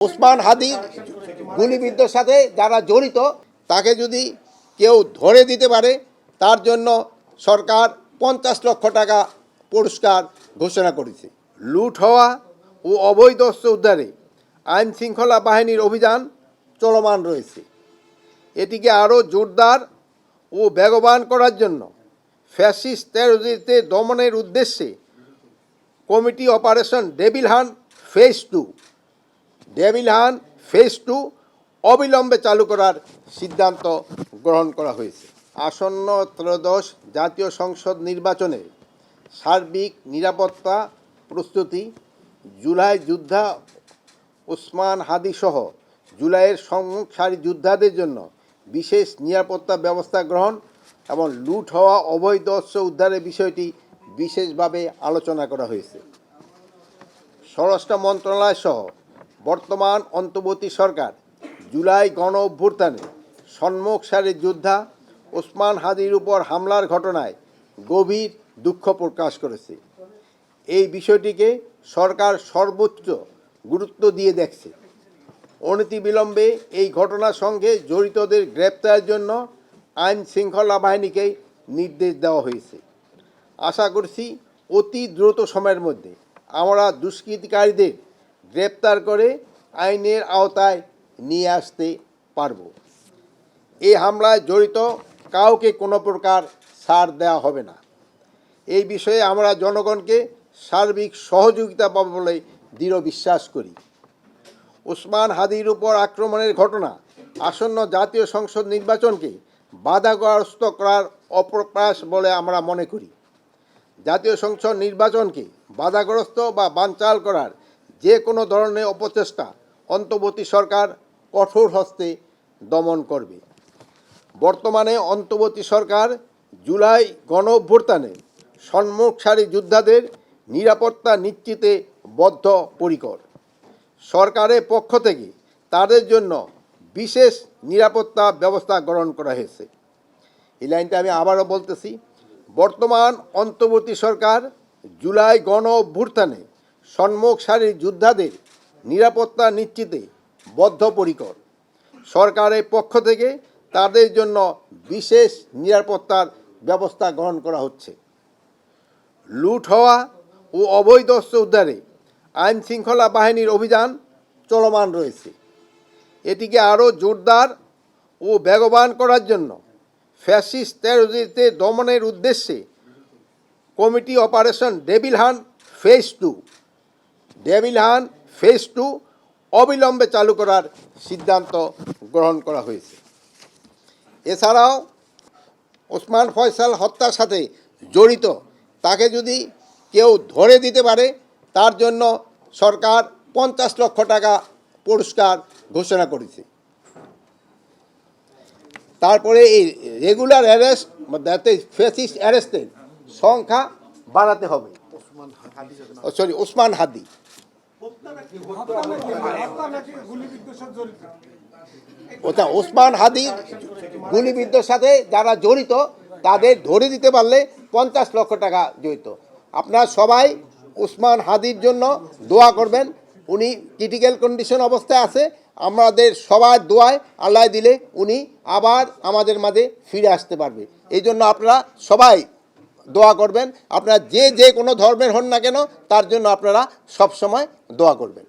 ওসমান হাদির গুলিবিদ্ধর সাথে যারা জড়িত তাকে যদি কেউ ধরে দিতে পারে তার জন্য সরকার 50 লক্ষ টাকা পুরস্কার ঘোষণা করেছে। লুট হওয়া ও অবৈধ অস্ত্র উদ্ধারে আইন শৃঙ্খলা বাহিনীর অভিযান চলমান রয়েছে। এটিকে আরও জোরদার ও বেগবান করার জন্য ফ্যাসিস্ট টেররিস্টকে দমনের উদ্দেশ্যে committee operation devil hunt phase 2 অবিলম্বে চালু করার সিদ্ধান্ত গ্রহণ করা হয়েছে। আসন্ন ত্রয়োদশ জাতীয় সংসদ নির্বাচনে সার্বিক নিরাপত্তা প্রস্তুতি, জুলাই যোদ্ধা ওসমান হাদি সহ জুলাইয়ের সম্মুখ সারি যোদ্ধাদের জন্য বিশেষ নিরাপত্তা ব্যবস্থা গ্রহণ এবং লুট হওয়া অবৈধ অস্ত্র উদ্ধারের বিষয়টি বিশেষভাবে আলোচনা করা হয়েছে। স্বরাষ্ট্র মন্ত্রণালয় সহ বর্তমান অন্তর্বর্তী সরকার জুলাই গণ অভ্যুত্থানে সম্মুখ সারির যোদ্ধা ওসমান হাদির উপর হামলার ঘটনায় গভীর দুঃখ প্রকাশ করেছে। এই বিষয়টিকে সরকার সর্বোচ্চ গুরুত্ব দিয়ে দেখছে। অনতিবিলম্বে এই ঘটনার সঙ্গে জড়িতদের গ্রেপ্তারের জন্য আইন শৃঙ্খলা বাহিনীকে নির্দেশ দেওয়া হয়েছে। আশা করছি অতি দ্রুত সময়ের মধ্যে আমরা দুষ্কৃতিকারীদের গ্রেপ্তার করে আইনের আওতায় নিয়ে আসতে পারব। এই হামলায় জড়িত কাউকে কোনো প্রকার ছাড় দেওয়া হবে না। এই বিষয়ে আমরা জনগণকে সার্বিক সহযোগিতা পাবো বলে দৃঢ় বিশ্বাস করি। ওসমান হাদির উপর আক্রমণের ঘটনা আসন্ন জাতীয় সংসদ নির্বাচনকে বাধাগ্রস্ত করার অপ্রয়াস বলে আমরা মনে করি। জাতীয় সংসদ নির্বাচনকে বাধাগ্রস্ত বা বানচাল করার যে কোনো ধরনের অপচেষ্টা অন্তর্বর্তী সরকার কঠোর হস্তে দমন করবে। বর্তমানে অন্তর্বর্তী সরকার জুলাই গণ অভ্যুত্থানে সম্মুখ সারি যোদ্ধাদের নিরাপত্তা নিশ্চিতে বদ্ধপরিকর। সরকারের পক্ষ থেকে তাদের জন্য বিশেষ নিরাপত্তা ব্যবস্থা গ্রহণ করা হয়েছে। এই লাইনটা আমি আবারও বলতেছি, বর্তমান অন্তর্বর্তী সরকার জুলাই গণ অভ্যুত্থানে সম্মুখ সারির যোদ্ধাদের নিরাপত্তা নিশ্চিতে বদ্ধপরিকর। সরকারের পক্ষ থেকে তাদের জন্য বিশেষ নিরাপত্তার ব্যবস্থা গ্রহণ করা হচ্ছে। লুট হওয়া ও অবৈধ অস্ত্র উদ্ধারে আইন শৃঙ্খলা বাহিনীর অভিযান চলমান রয়েছে। এটিকে আরও জোরদার ও বেগবান করার জন্য ফ্যাসিস্ট টেররিস্টকে দমনের উদ্দেশ্যে committee operation devil hunt phase 2 অবিলম্বে চালু করার সিদ্ধান্ত গ্রহণ করা হয়েছে। এছাড়াও ওসমান ফয়সাল হত্যার সাথে জড়িত তাকে যদি কেউ ধরে দিতে পারে তার জন্য সরকার 50 লক্ষ টাকা পুরস্কার ঘোষণা করেছে। তারপরে এই রেগুলার অ্যারেস্ট ফেসিস্ট অ্যারেস্টের সংখ্যা বাড়াতে হবে। ওসমান হাদি ওসমান হাদির গুলিবিদ্ধর সাথে যারা জড়িত তাদের ধরে দিতে পারলে 50 লক্ষ টাকা জড়িত। আপনারা সবাই ওসমান হাদির জন্য দোয়া করবেন। উনি ক্রিটিক্যাল কন্ডিশন অবস্থায় আছে। আমাদের সবার দোয়ায় আল্লাহ দিলে উনি আবার আমাদের মাঝে ফিরে আসতে পারবে। এই জন্য আপনারা সবাই দোয়া করবেন। আপনারা যে কোনো ধর্মের হন না কেন তার জন্য আপনারা সবসময় দোয়া করবেন।